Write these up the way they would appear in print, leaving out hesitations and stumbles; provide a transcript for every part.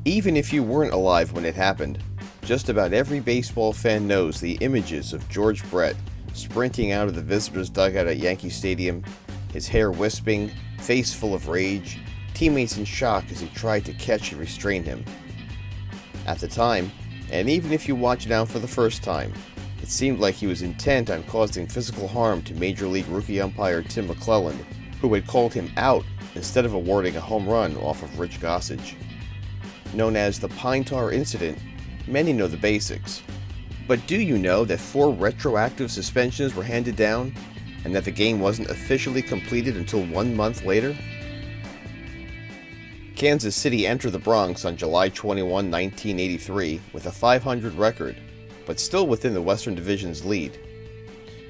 Even if you weren't alive when it happened, just about every baseball fan knows the images of George Brett sprinting out of the visitors' dugout at Yankee Stadium, his hair wisping, face full of rage, teammates in shock as he tried to catch and restrain him. At the time, and even if you watch it now for the first time, it seemed like he was intent on causing physical harm to Major League rookie umpire Tim McClelland, who had called him out instead of awarding a home run off of Rich Gossage. Known as the Pine Tar Incident, many know the basics. But do you know that 4 retroactive suspensions were handed down, and that the game wasn't officially completed until 1 month later? Kansas City entered the Bronx on July 21, 1983 with a 500 record, but still within the Western Division's lead.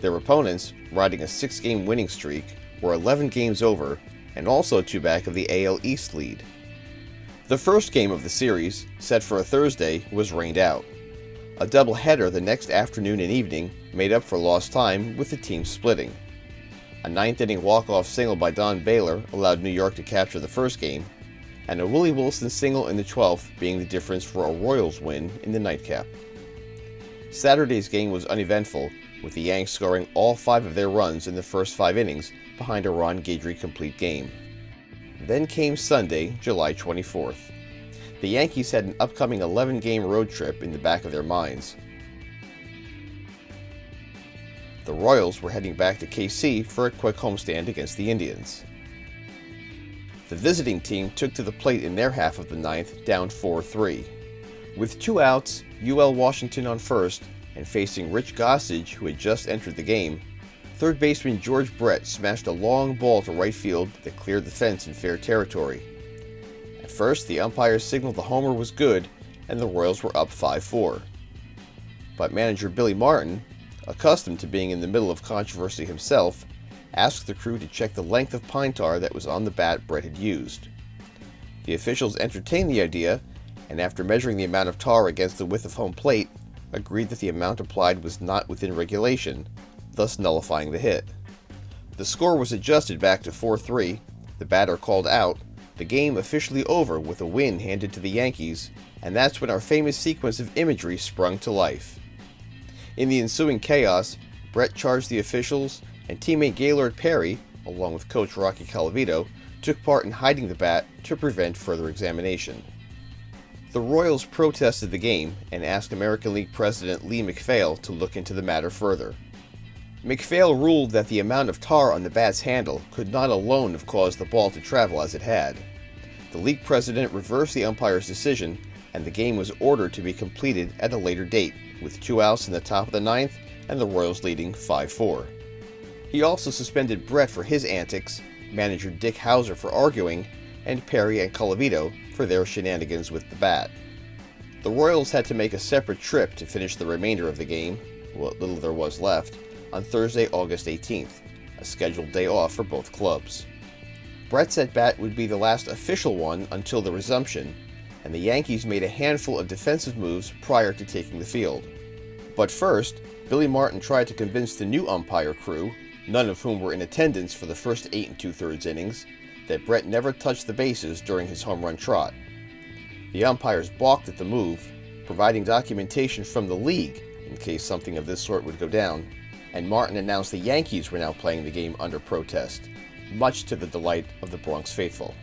Their opponents, riding a 6-game winning streak, were 11 games over and also 2 back of the AL East lead. The first game of the series, set for a Thursday, was rained out. A doubleheader the next afternoon and evening made up for lost time, with the team splitting. A 9th-inning walk-off single by Don Baylor allowed New York to capture the first game, and a Willie Wilson single in the 12th being the difference for a Royals win in the nightcap. Saturday's game was uneventful, with the Yanks scoring all 5 of their runs in the first 5 innings behind a Ron Guidry complete game. Then came Sunday, July 24th. The Yankees had an upcoming 11-game road trip in the back of their minds. The Royals were heading back to KC for a quick homestand against the Indians. The visiting team took to the plate in their half of the 9th, down 4-3. With 2 outs, UL Washington on first, and facing Rich Gossage, who had just entered the game, third baseman George Brett smashed a long ball to right field that cleared the fence in fair territory. At first, the umpires signaled the homer was good, and the Royals were up 5-4. But manager Billy Martin, accustomed to being in the middle of controversy himself, asked the crew to check the length of pine tar that was on the bat Brett had used. The officials entertained the idea, and after measuring the amount of tar against the width of home plate, agreed that the amount applied was not within regulation, thus nullifying the hit. The score was adjusted back to 4-3, the batter called out, the game officially over with a win handed to the Yankees, and that's when our famous sequence of imagery sprung to life. In the ensuing chaos, Brett charged the officials, and teammate Gaylord Perry, along with coach Rocky Colavito, took part in hiding the bat to prevent further examination. The Royals protested the game and asked American League President Lee MacPhail to look into the matter further. MacPhail ruled that the amount of tar on the bat's handle could not alone have caused the ball to travel as it had. The league president reversed the umpire's decision, and the game was ordered to be completed at a later date, with 2 outs in the top of the 9th and the Royals leading 5-4. He also suspended Brett for his antics, manager Dick Hauser for arguing, and Perry and Colavito for their shenanigans with the bat. The Royals had to make a separate trip to finish the remainder of the game, what little there was left, on Thursday, August 18th, a scheduled day off for both clubs. Brett's at-bat would be the last official one until the resumption, and the Yankees made a handful of defensive moves prior to taking the field. But first, Billy Martin tried to convince the new umpire crew, none of whom were in attendance for the first 8 2/3 innings, that Brett never touched the bases during his home run trot. The umpires balked at the move, providing documentation from the league in case something of this sort would go down, and Martin announced the Yankees were now playing the game under protest, much to the delight of the Bronx faithful.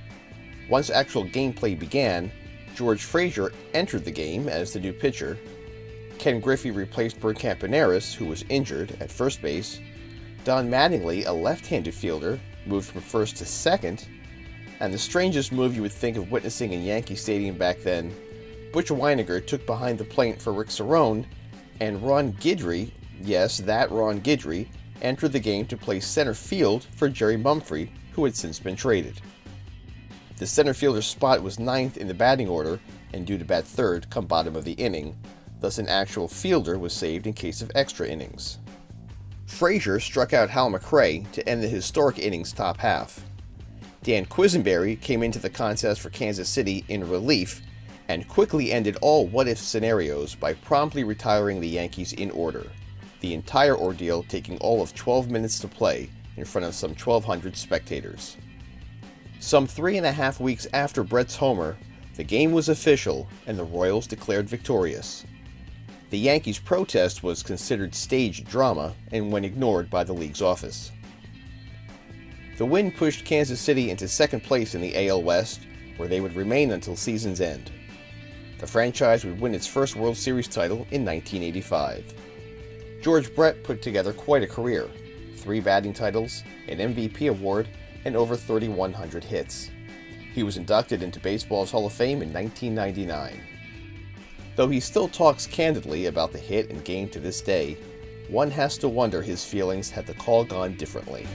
Once actual gameplay began, George Frazier entered the game as the new pitcher. Ken Griffey replaced Bert Campaneris, who was injured, at first base. Don Mattingly, a left-handed fielder, moved from first to second. And the strangest move you would think of witnessing in Yankee Stadium back then, Butch Weiniger took behind the plate for Rick Cerone, and Ron Guidry, yes, that Ron Guidry, entered the game to play center field for Jerry Mumphrey, who had since been traded. The center fielder's spot was 9th in the batting order, and due to bat third come bottom of the inning, thus an actual fielder was saved in case of extra innings. Frazier struck out Hal McRae to end the historic innings top half. Dan Quisenberry came into the contest for Kansas City in relief and quickly ended all what-if scenarios by promptly retiring the Yankees in order, the entire ordeal taking all of 12 minutes to play in front of some 1,200 spectators. Some 3.5 weeks after Brett's homer, The game was official, and the Royals declared victorious. The Yankees' protest was considered staged drama and went ignored by the league's office. The win pushed Kansas City into second place in the AL West, where they would remain until season's end. The franchise would win its first World Series title in 1985. George Brett put together quite a career: 3 batting titles, an MVP award, and over 3,100 hits. He was inducted into baseball's Hall of Fame in 1999. Though he still talks candidly about the hit and game to this day, one has to wonder his feelings had the call gone differently.